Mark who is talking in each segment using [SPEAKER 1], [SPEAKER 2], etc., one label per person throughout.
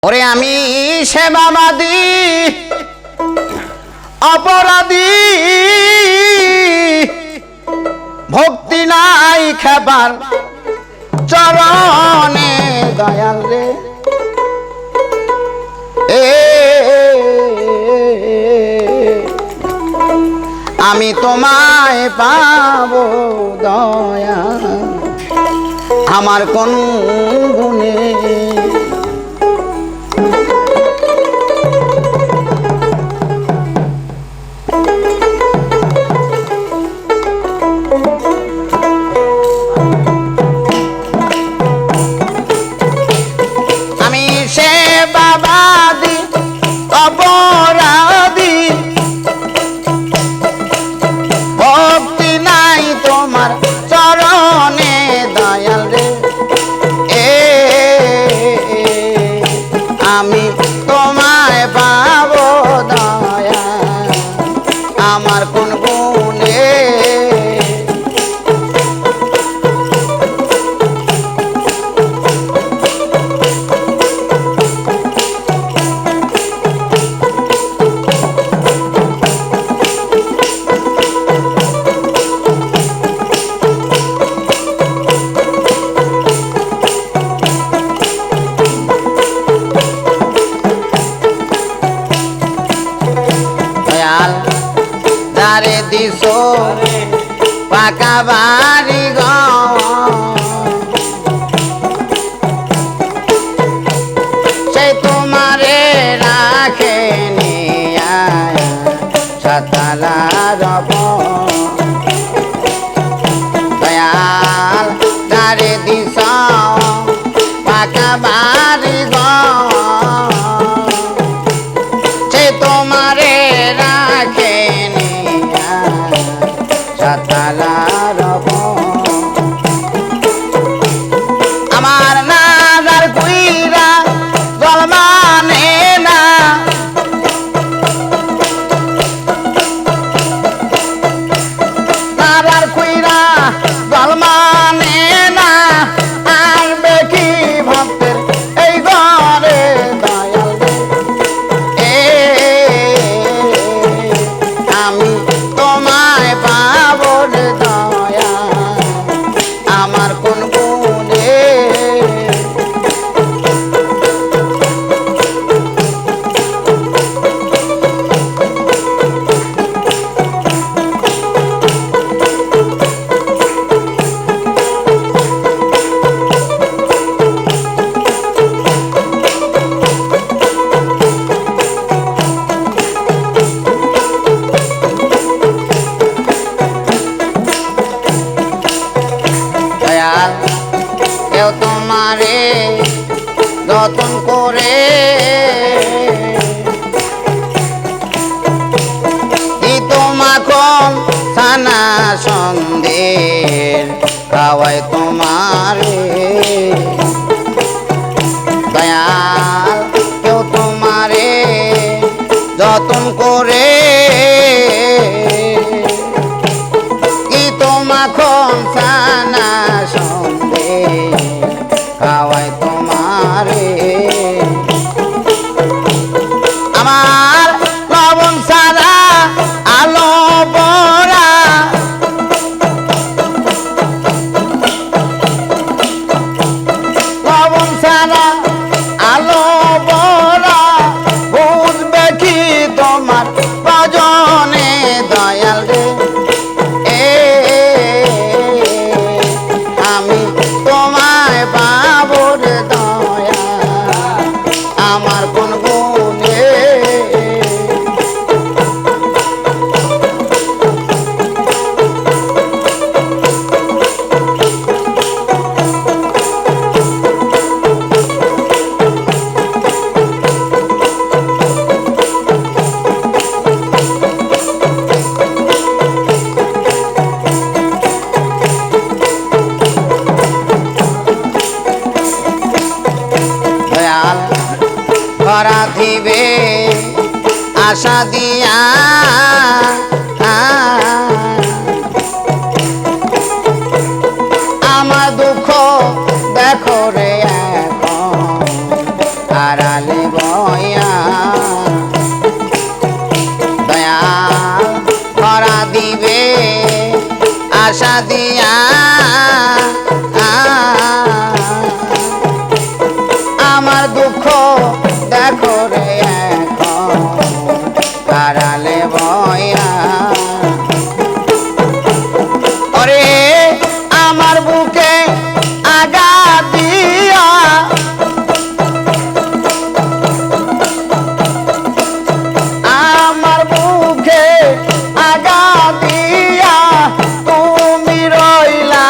[SPEAKER 1] ওরে আমি সেবাবাদী অপরাধী, ভক্তি নাই খেবার চরণে দয়াল রে। আমি তোমায় পাবো দয়া আমার কোন গুণে। আমি সেবাবাদী অপরাধী, ভক্তি নাই তোমার চরণে দয়াল রে। আমি তোমায় পাবো দয়া আমার কোন গুণে। যারে দিছো পাকা বাড়ি সে তোমারে রাখে নিয়া সাতালার দয়াল। যারে দিছ পাকা বাড়ি সে তোমারে রাখে আমার নাজার কুইরা জল মানে না, নাজার কুইরা জল মানে না। আসবে কি ভক্তের এই ঘরে দয়াল রে। আমি তোমায় পাবো দয়া আমার কোন গুণে। কেউ তোমারে যতন করে মাখন ছানা সন্দেশ খাওয়ায় তোমারে দয়াল। কেউ তোমারে যতন করে মাখন ছানা সন্দেশ খাওয়ায় তোমারে। আমার লবণ সারা আলো পড়া লবণ সারা আলো পড়া বুঝবে কি তোমার প্রয়োজনে দয়াল রে। আমি তোমায় পাবো দয়া আমার কোন গুণে। করা দিবে আশা দিয়া আমার দুঃখ দেখো রে এখন আড়ালে বয়া দয়াল ধরা দিবে আশা দিয়া আমার দুঃখ দেখো রে এখন হারালে বয়া ওরে আমার বুকে আঘাত দিয়া আমার বুকে আঘাত দিয়া তুমি রইলা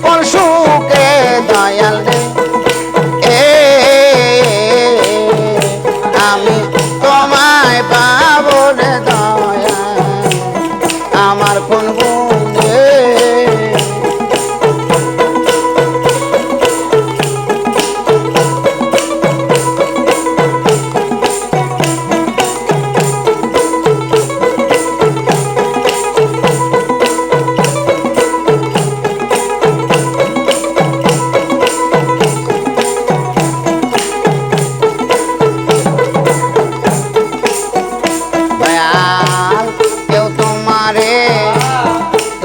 [SPEAKER 1] কোন সুখে দয়াল রে আমি তোমায় পাবো রে দয়া আমার কোন গুণে দয়াল কেউ তোমারে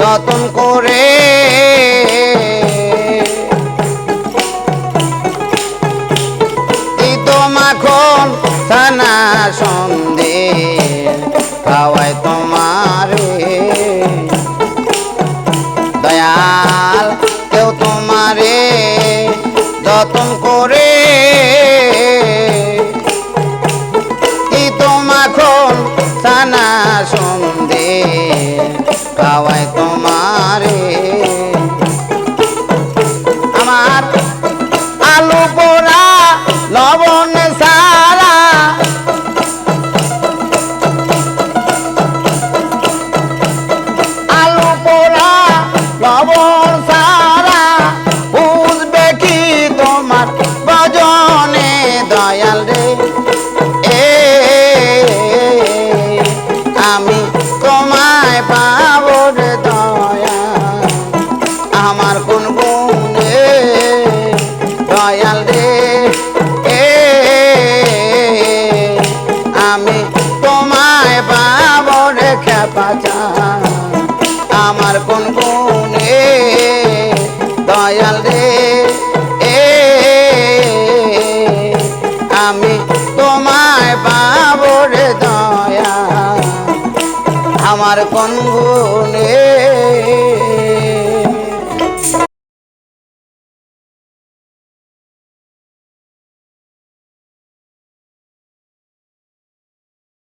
[SPEAKER 1] যতন করে দিতো মাখন ছানা সন্দেশ খাওয়ায় তোমারে দয়াল কেউ তোমারে যতন করে মাখন ছানা সন্দেশ খাওয়ায় তোমারে আমার আলু পোড়া লবণ সারা আলু পোড়া লবণ সারা বুঝবে কি তোমার ভজনে দয়াল রে আমি তোমায় পাবো রে দয়া আমার কোন গুণে দয়াল রে আমি তোমায় পাবো রে খেপাচা আমার কোন গুণে দয়াল রে আমি তোমায় পাবো রে দয়া আমার কোন গুণে